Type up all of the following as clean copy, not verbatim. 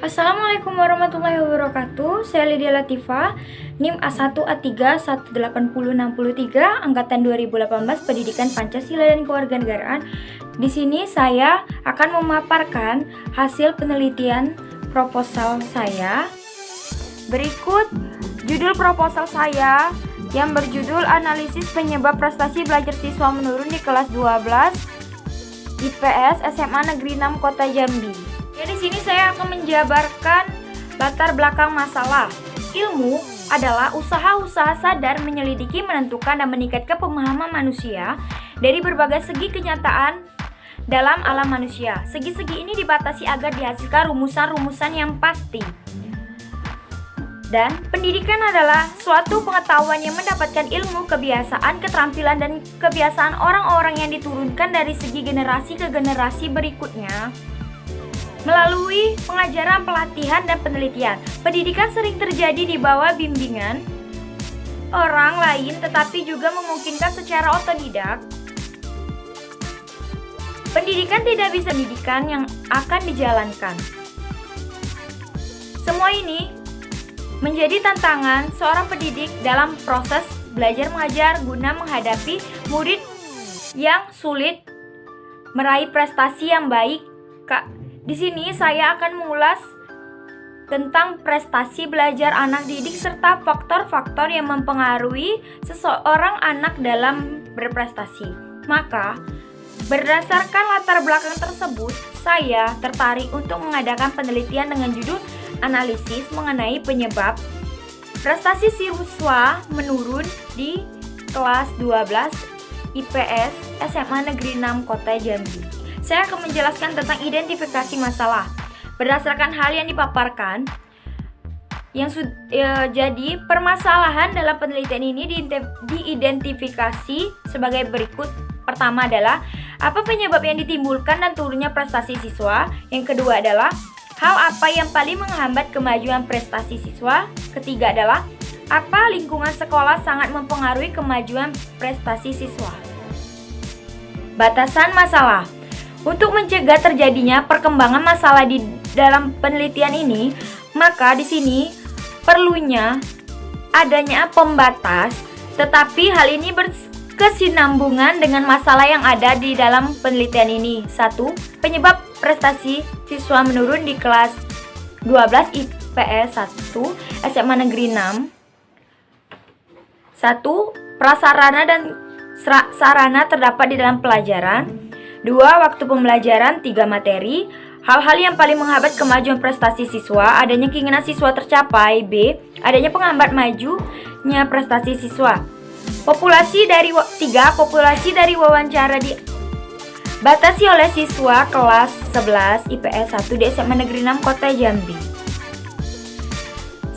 Assalamualaikum warahmatullahi wabarakatuh. Saya Lydia Latifah, NIM A1A3 18063, angkatan 2018, Pendidikan Pancasila dan Kewarganegaraan. Di sini saya akan memaparkan hasil penelitian proposal saya. Berikut judul proposal saya yang berjudul Analisis Penyebab Prestasi Belajar Siswa Menurun di Kelas 12 IPS SMA Negeri 6 Kota Jambi. Di sini saya akan menjabarkan latar belakang masalah. Ilmu adalah usaha-usaha sadar menyelidiki, menentukan, dan meningkatkan pemahaman manusia dari berbagai segi kenyataan dalam alam manusia. Segi-segi ini dibatasi agar dihasilkan rumusan-rumusan yang pasti. Dan pendidikan adalah suatu pengetahuan yang mendapatkan ilmu, kebiasaan, keterampilan, dan kebiasaan orang-orang yang diturunkan dari segi generasi ke generasi berikutnya melalui pengajaran, pelatihan, dan penelitian. Pendidikan sering terjadi di bawah bimbingan orang lain, tetapi juga memungkinkan secara otodidak. Pendidikan tidak bisa pendidikan yang akan dijalankan. Semua ini menjadi tantangan seorang pendidik dalam proses belajar mengajar guna menghadapi murid yang sulit meraih prestasi yang baik. Di sini saya akan mengulas tentang prestasi belajar anak didik serta faktor-faktor yang mempengaruhi seseorang anak dalam berprestasi. Maka, berdasarkan latar belakang tersebut, saya tertarik untuk mengadakan penelitian dengan judul Analisis mengenai penyebab prestasi siswa menurun di kelas 12 IPS SMA Negeri 6 Kota Jambi. Saya akan menjelaskan tentang identifikasi masalah berdasarkan hal yang dipaparkan. Jadi permasalahan dalam penelitian ini diidentifikasi sebagai berikut. Pertama adalah apa penyebab yang ditimbulkan dan turunnya prestasi siswa. Yang kedua adalah hal apa yang paling menghambat kemajuan prestasi siswa. Ketiga adalah apa lingkungan sekolah sangat mempengaruhi kemajuan prestasi siswa. Batasan masalah. Untuk mencegah terjadinya perkembangan masalah di dalam penelitian ini, maka di sini perlunya adanya pembatas, tetapi hal ini berkesinambungan dengan masalah yang ada di dalam penelitian ini. 1. Penyebab prestasi siswa menurun di kelas 12 IPS 1 SMA Negeri 6. 1. Prasarana dan sarana terdapat di dalam pelajaran. 2. Waktu pembelajaran. 3. Materi. Hal-hal yang paling menghambat kemajuan prestasi siswa. Adanya keinginan siswa tercapai. B. Adanya penghambat majunya prestasi siswa. Populasi dari wawancara dibatasi oleh siswa kelas 11 IPS 1 di SMA Negeri 6 Kota Jambi.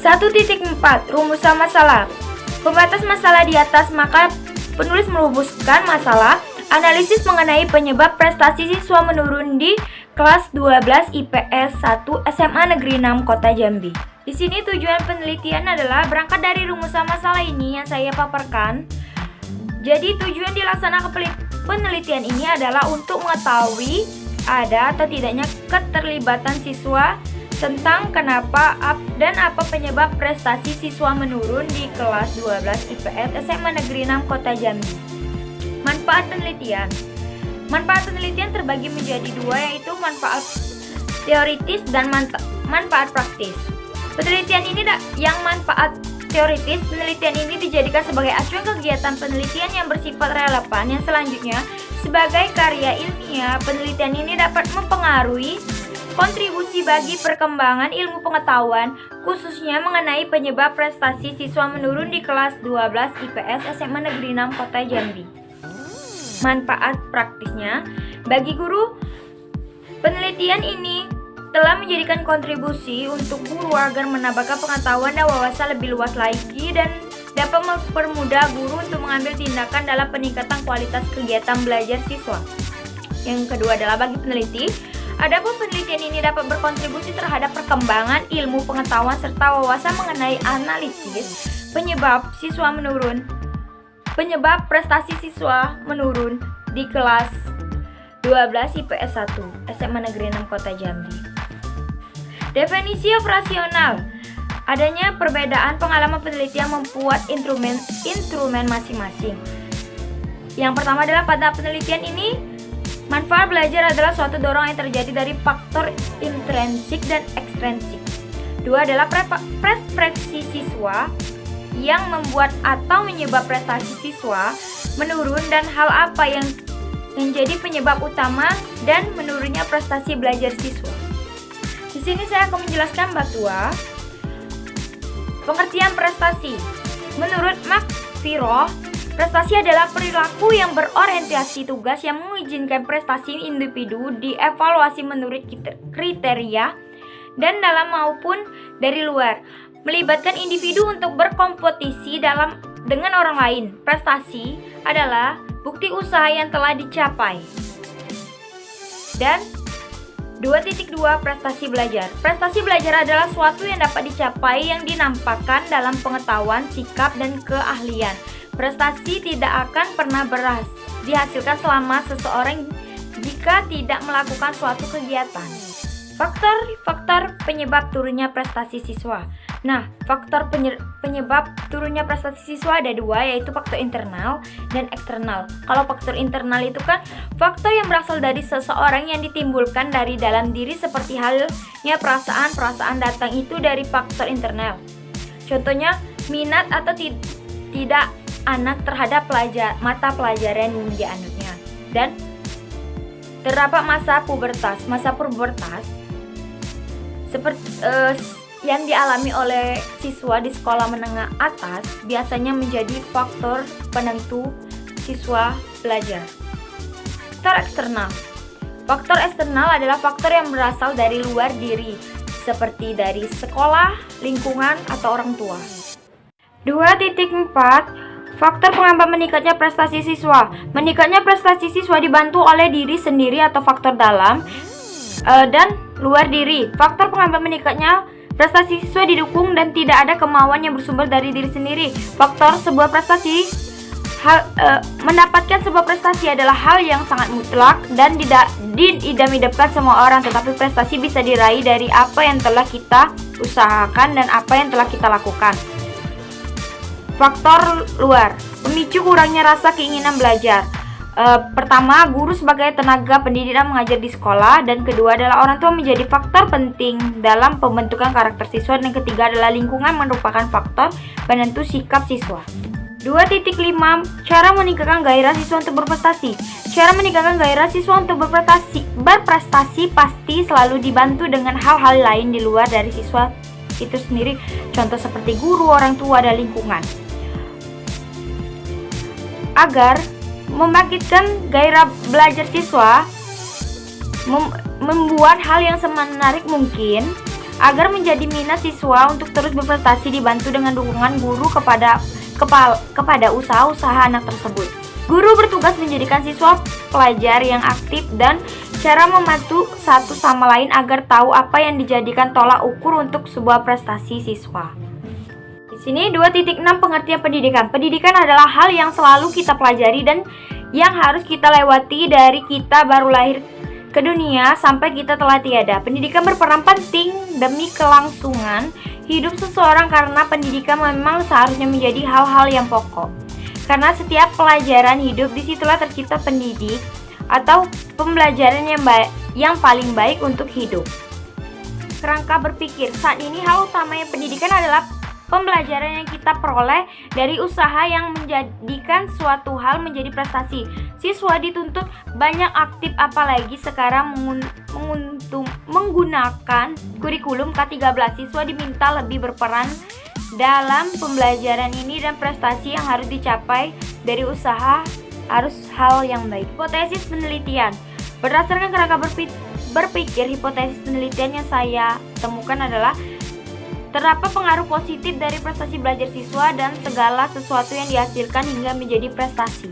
1.4. Rumusan masalah. Pembatas masalah di atas, maka penulis merumuskan masalah. Analisis mengenai penyebab prestasi siswa menurun di kelas 12 IPS 1 SMA Negeri 6 Kota Jambi. Di sini tujuan penelitian adalah berangkat dari rumusan masalah ini yang saya paparkan. Jadi tujuan dilaksanakan penelitian ini adalah untuk mengetahui ada atau tidaknya keterlibatan siswa tentang kenapa dan apa penyebab prestasi siswa menurun di kelas 12 IPS SMA Negeri 6 Kota Jambi. Manfaat penelitian. Manfaat penelitian terbagi menjadi dua, yaitu manfaat teoritis dan manfaat praktis. Penelitian ini yang manfaat teoritis, penelitian ini dijadikan sebagai acuan kegiatan penelitian yang bersifat relevan. Yang selanjutnya, sebagai karya ilmiah, penelitian ini dapat mempengaruhi kontribusi bagi perkembangan ilmu pengetahuan, khususnya mengenai penyebab prestasi siswa menurun di kelas 12 IPS SMA Negeri 6 Kota Jambi. Manfaat praktisnya, bagi guru, penelitian ini telah menjadikan kontribusi untuk guru agar menambahkan pengetahuan dan wawasan lebih luas lagi dan dapat mempermudah guru untuk mengambil tindakan dalam peningkatan kualitas kegiatan belajar siswa. Yang kedua adalah bagi peneliti, adapun penelitian ini dapat berkontribusi terhadap perkembangan ilmu pengetahuan serta wawasan mengenai analisis penyebab prestasi siswa menurun di kelas 12 IPS 1 SMA Negeri 6 Kota Jambi. Definisi operasional. Adanya perbedaan pengalaman peneliti yang membuat instrumen masing-masing. Yang pertama adalah pada penelitian ini, manfaat belajar adalah suatu dorongan yang terjadi dari faktor intrinsik dan ekstrinsik. Dua adalah preferensi siswa yang membuat atau menyebab prestasi siswa menurun dan hal apa yang menjadi penyebab utama dan menurunnya prestasi belajar siswa. Di sini saya akan menjelaskan bahwa pengertian prestasi. Menurut Max Virov, prestasi adalah perilaku yang berorientasi tugas yang mengizinkan prestasi individu dievaluasi menurut kriteria dan dalam maupun dari luar, melibatkan individu untuk berkompetisi dengan orang lain. Prestasi adalah bukti usaha yang telah dicapai. Dan 2.2 Prestasi belajar. Prestasi belajar adalah suatu yang dapat dicapai yang dinampakkan dalam pengetahuan, sikap, dan keahlian. Prestasi tidak akan pernah dihasilkan selama seseorang jika tidak melakukan suatu kegiatan. Faktor penyebab turunnya prestasi siswa. Nah, faktor penyebab turunnya prestasi siswa ada dua, yaitu faktor internal dan eksternal. Kalau faktor internal itu kan faktor yang berasal dari seseorang yang ditimbulkan dari dalam diri, seperti halnya perasaan datang itu dari faktor internal. Contohnya, minat atau tidak anak terhadap mata pelajaran yang dianutnya. Dan terdapat masa pubertas seperti yang dialami oleh siswa di sekolah menengah atas biasanya menjadi faktor penentu siswa belajar. Faktor eksternal adalah faktor yang berasal dari luar diri, seperti dari sekolah, lingkungan, atau orang tua. 2.4 Faktor penghambat meningkatnya prestasi siswa. Meningkatnya prestasi siswa dibantu oleh diri sendiri atau faktor dalam dan luar diri. Faktor penghambat meningkatnya prestasi siswa didukung dan tidak ada kemauan yang bersumber dari diri sendiri. Faktor sebuah prestasi mendapatkan sebuah prestasi adalah hal yang sangat mutlak dan diidam-idamkan semua orang, tetapi prestasi bisa diraih dari apa yang telah kita usahakan dan apa yang telah kita lakukan. Faktor luar memicu kurangnya rasa keinginan belajar. Pertama, guru sebagai tenaga pendidik dan mengajar di sekolah, dan kedua adalah orang tua menjadi faktor penting dalam pembentukan karakter siswa, dan ketiga adalah lingkungan merupakan faktor penentu sikap siswa. 2.5 Cara meningkatkan gairah siswa untuk berprestasi. Cara meningkatkan gairah siswa untuk berprestasi pasti selalu dibantu dengan hal-hal lain di luar dari siswa itu sendiri, contoh seperti guru, orang tua, dan lingkungan. Agar membangkitkan gairah belajar siswa, membuat hal yang semenarik mungkin agar menjadi minat siswa untuk terus berprestasi, dibantu dengan dukungan guru kepada usaha-usaha anak tersebut. Guru bertugas menjadikan siswa pelajar yang aktif dan cara membantu satu sama lain agar tahu apa yang dijadikan tolak ukur untuk sebuah prestasi siswa. Di sini 2.6 Pengertian pendidikan. Pendidikan adalah hal yang selalu kita pelajari dan yang harus kita lewati dari kita baru lahir ke dunia sampai kita telah tiada. Pendidikan berperan penting demi kelangsungan hidup seseorang karena pendidikan memang seharusnya menjadi hal-hal yang pokok. Karena setiap pelajaran hidup disitulah tercipta pendidik atau pembelajaran yang paling baik untuk hidup. Kerangka berpikir. Saat ini hal utama yang pendidikan adalah pembelajaran yang kita peroleh dari usaha yang menjadikan suatu hal menjadi prestasi. Siswa dituntut banyak aktif, apalagi sekarang menggunakan kurikulum K13. Siswa diminta lebih berperan dalam pembelajaran ini dan prestasi yang harus dicapai dari usaha harus hal yang baik. Hipotesis penelitian. Berdasarkan kerangka berpikir, hipotesis penelitian yang saya temukan adalah terdapat pengaruh positif dari prestasi belajar siswa dan segala sesuatu yang dihasilkan hingga menjadi prestasi.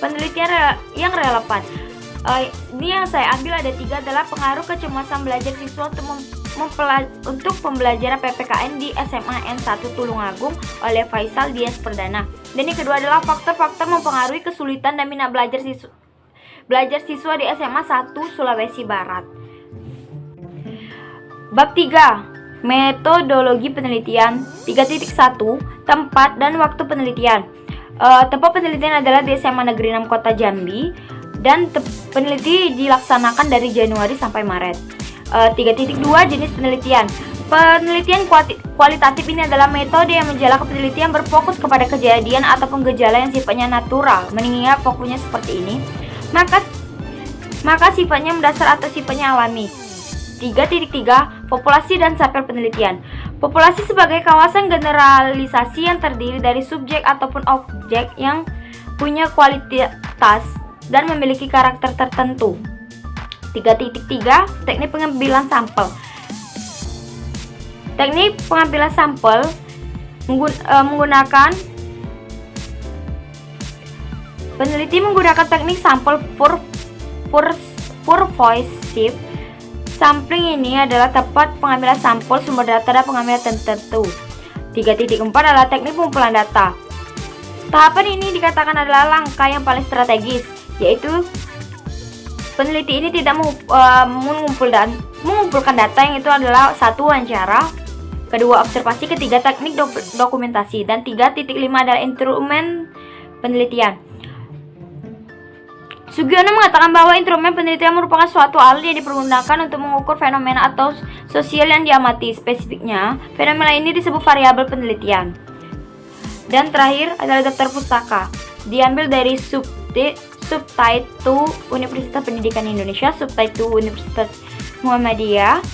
Penelitian yang relevan. Ini yang saya ambil ada 3 adalah pengaruh kecemasan belajar siswa untuk pembelajaran PPKN di SMA N1 Tulungagung oleh Faisal Dias Perdana. Dan yang kedua adalah faktor-faktor mempengaruhi kesulitan dan minat belajar siswa di SMA 1 Sulawesi Barat. Bab 3. Metodologi penelitian. 3.1. Tempat dan waktu penelitian. Tempat penelitian adalah di SMA Negeri 6 Kota Jambi dan peneliti dilaksanakan dari Januari sampai Maret. 3.2. Jenis penelitian. Penelitian kualitatif ini adalah metode yang menjalankan penelitian berfokus kepada kejadian ataupun gejala yang sifatnya natural. Mengingat fokusnya seperti ini, maka sifatnya mendasar atau sifatnya alami. 3.3. Populasi dan sampel penelitian. Populasi sebagai kawasan generalisasi yang terdiri dari subjek ataupun objek yang punya kualitas dan memiliki karakter tertentu. 3.3. Teknik pengambilan sampel. Teknik pengambilan sampel menggunakan peneliti menggunakan teknik sampel pervasive sampling. Ini adalah tempat pengambilan sampel sumber data dan pengambilan tertentu. 3.4 adalah teknik pengumpulan data. Tahapan ini dikatakan adalah langkah yang paling strategis, yaitu peneliti ini tidak mengumpulkan data yang itu adalah 1. Wawancara, 2. Observasi, 3. Teknik dokumentasi, dan 3.5 adalah instrumen penelitian. Sugiono mengatakan bahwa instrumen penelitian merupakan suatu alat yang dipergunakan untuk mengukur fenomena atau sosial yang diamati. Spesifiknya, fenomena ini disebut variabel penelitian. Dan terakhir adalah daftar pustaka. Diambil dari Subtitle Universitas Pendidikan Indonesia, Subtitle Universitas Muhammadiyah,